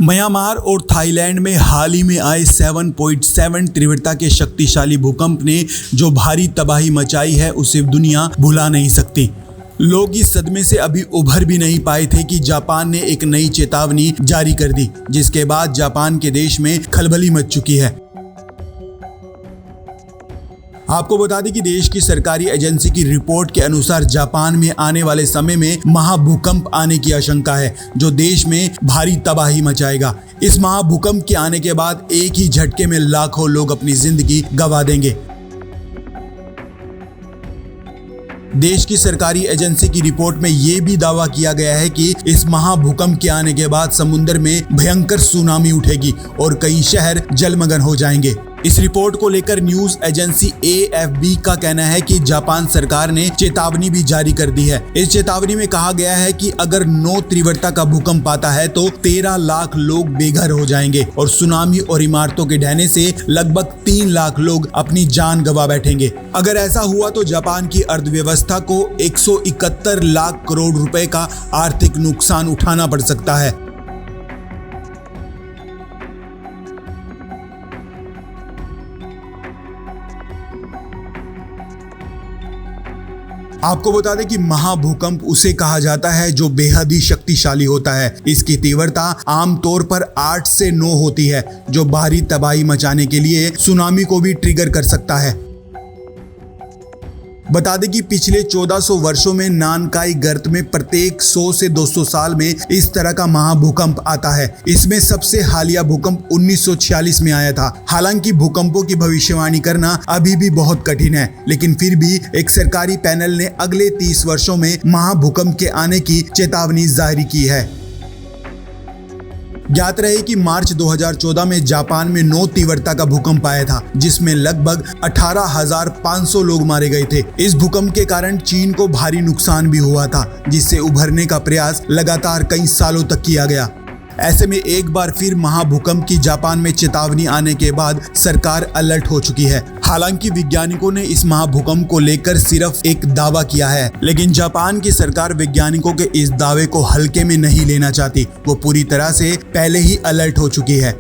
Myanmar और Thailand में हाल ही में आए 7.7 तीव्रता के शक्तिशाली भूकंप ने जो भारी तबाही मचाई है उसे दुनिया भुला नहीं सकती। लोग इस सदमे से अभी उभर भी नहीं पाए थे कि जापान ने एक नई चेतावनी जारी कर दी, जिसके बाद जापान के देश में खलबली मच चुकी है। आपको बता दें कि देश की सरकारी एजेंसी की रिपोर्ट के अनुसार जापान में आने वाले समय में महाभूकंप आने की आशंका है, जो देश में भारी तबाही मचाएगा। इस महाभूकंप के आने के बाद एक ही झटके में लाखों लोग अपनी जिंदगी गंवा देंगे। देश की सरकारी एजेंसी की रिपोर्ट में यह भी दावा किया गया है कि इस महाभूकंप के आने के बाद समुद्र में भयंकर सुनामी उठेगी और कई शहर जलमग्न हो जाएंगे। इस रिपोर्ट को लेकर न्यूज एजेंसी AFP का कहना है कि जापान सरकार ने चेतावनी भी जारी कर दी है। इस चेतावनी में कहा गया है कि अगर 9 तीव्रता का भूकंप आता है तो 13 लाख लोग बेघर हो जाएंगे और सुनामी और इमारतों के ढहने से लगभग 3 लाख लोग अपनी जान गंवा बैठेंगे। अगर ऐसा हुआ तो जापान की अर्थव्यवस्था को 171 लाख करोड़ रुपए का आर्थिक नुकसान उठाना पड़ सकता है। आपको बता दें कि महाभूकंप उसे कहा जाता है जो बेहद ही शक्तिशाली होता है। इसकी तीव्रता आमतौर पर 8 से 9 होती है, जो भारी तबाही मचाने के लिए सुनामी को भी ट्रिगर कर सकता है। बता दें कि पिछले 1400 वर्षों में नानकाई गर्त में प्रत्येक 100 से 200 साल में इस तरह का महाभूकंप आता है। इसमें सबसे हालिया भूकंप 1946 में आया था। हालांकि भूकंपों की भविष्यवाणी करना अभी भी बहुत कठिन है, लेकिन फिर भी एक सरकारी पैनल ने अगले 30 वर्षों में महाभूकंप के आने की चेतावनी जारी की है। ज्ञात रहे कि मार्च 2014 में जापान में 9 तीव्रता का भूकंप आया था, जिसमें लगभग 18,500 लोग मारे गए थे। इस भूकंप के कारण चीन को भारी नुकसान भी हुआ था, जिससे उभरने का प्रयास लगातार कई सालों तक किया गया। ऐसे में एक बार फिर महाभूकंप की जापान में चेतावनी आने के बाद सरकार अलर्ट हो चुकी है। हालांकि वैज्ञानिकों ने इस महाभूकंप को लेकर सिर्फ एक दावा किया है, लेकिन जापान की सरकार वैज्ञानिकों के इस दावे को हल्के में नहीं लेना चाहती। वो पूरी तरह से पहले ही अलर्ट हो चुकी है।